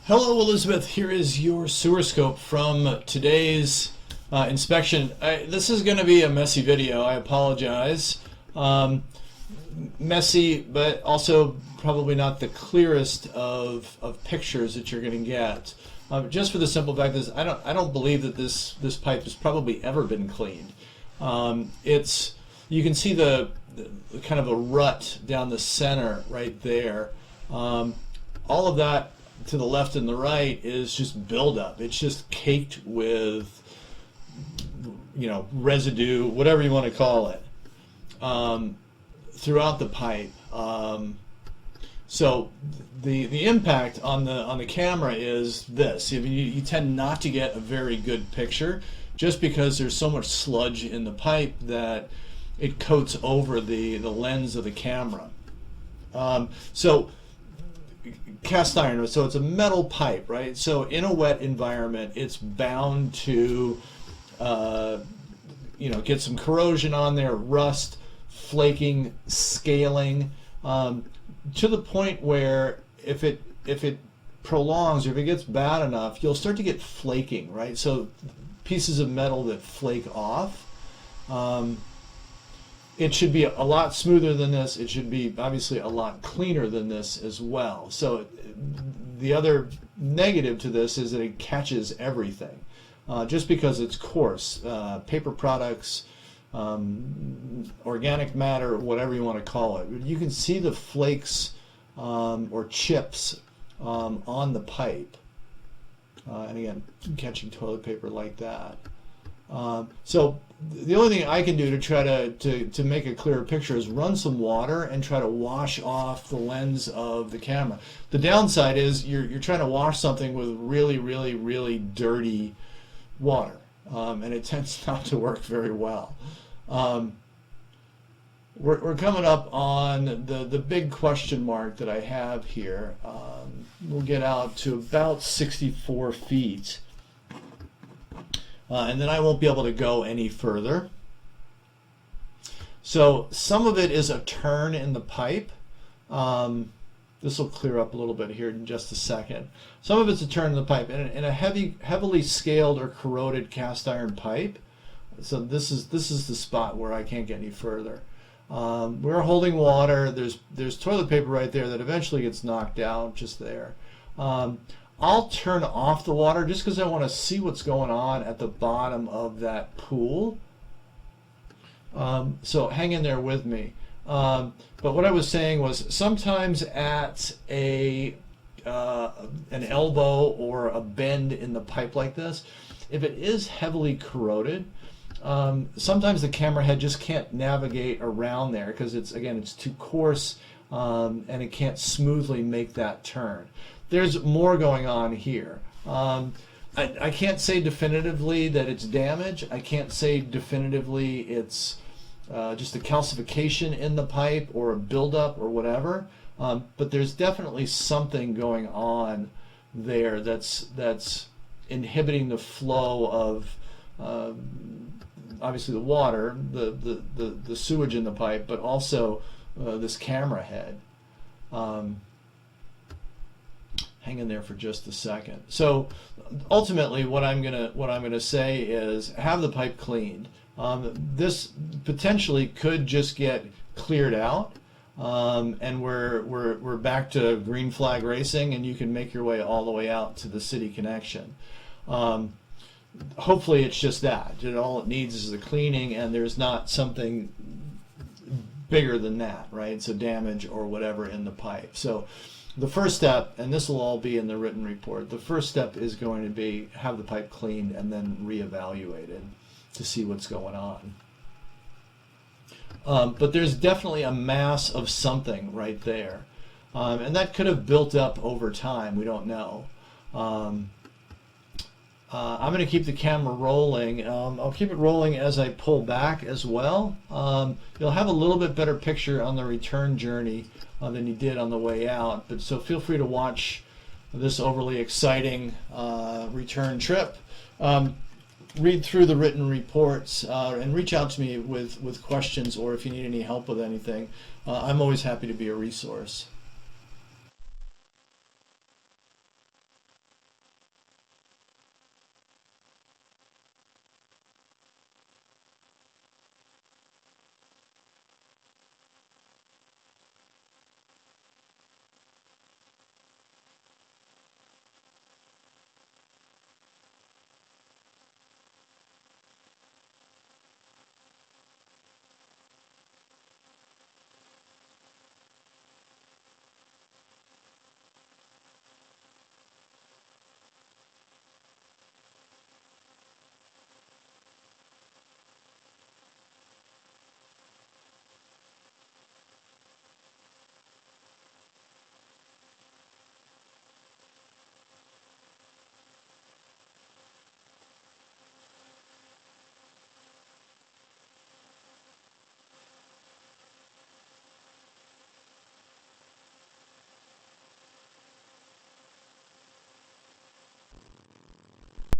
Hello, Elizabeth. Here is your sewer scope from today's inspection. This is going to be a messy video. I apologize. Messy, but also probably not the clearest of pictures that you're going to get. Just for the simple fact is, I don't believe that this pipe has probably ever been cleaned. You can see the kind of a rut down the center right there. All of that to the left and the right is just buildup. It's just caked with, residue, whatever you want to call it, throughout the pipe. So the impact on the camera is this. You tend not to get a very good picture just because there's so much sludge in the pipe that it coats over the lens of the camera. So cast iron, so it's a metal pipe, right? So in a wet environment, it's bound to get some corrosion on there, rust, flaking, scaling, to the point where if it prolongs or if it gets bad enough, you'll start to get flaking, right? So pieces of metal that flake off. It should be a lot smoother than this. It should be obviously a lot cleaner than this as well. So the other negative to this is that it catches everything. Just because it's coarse, paper products, organic matter, whatever you want to call it. You can see the flakes or chips on the pipe. And again, catching toilet paper like that. So the only thing I can do to try to make a clearer picture is run some water and try to wash off the lens of the camera. The downside is you're trying to wash something with really, really, really dirty water, and it tends not to work very well. We're coming up on the big question mark that I have here. We'll get out to about 64 feet. And then I won't be able to go any further. So some of it is a turn in the pipe. This will clear up a little bit here in just a second. Some of it's a turn in the pipe. In a heavily scaled or corroded cast iron pipe, so this is the spot where I can't get any further. We're holding water. There's toilet paper right there that eventually gets knocked out just there. I'll turn off the water just because I want to see what's going on at the bottom of that pool. So hang in there with me. But what I was saying was sometimes at an elbow or a bend in the pipe like this, if it is heavily corroded, sometimes the camera head just can't navigate around there because it's too coarse and it can't smoothly make that turn. There's more going on here. I can't say definitively that it's damage. I can't say definitively it's just a calcification in the pipe or a buildup or whatever. But there's definitely something going on there that's inhibiting the flow of obviously the water, the sewage in the pipe, but also this camera head. Hang in there for just a second. So ultimately what I'm gonna say is have the pipe cleaned. This potentially could just get cleared out, and we're back to green flag racing, and you can make your way all the way out to the city connection. Hopefully it's just that. All it needs is the cleaning, and there's not something bigger than that, right? So damage or whatever in the pipe. So the first step, and this will all be in the written report, the first step is going to be have the pipe cleaned and then reevaluated to see what's going on. But there's definitely a mass of something right there. And that could have built up over time. We don't know. I'm going to keep the camera rolling. I'll keep it rolling as I pull back as well. You'll have a little bit better picture on the return journey than you did on the way out. But so feel free to watch this overly exciting return trip. Read through the written reports and reach out to me with questions or if you need any help with anything. I'm always happy to be a resource.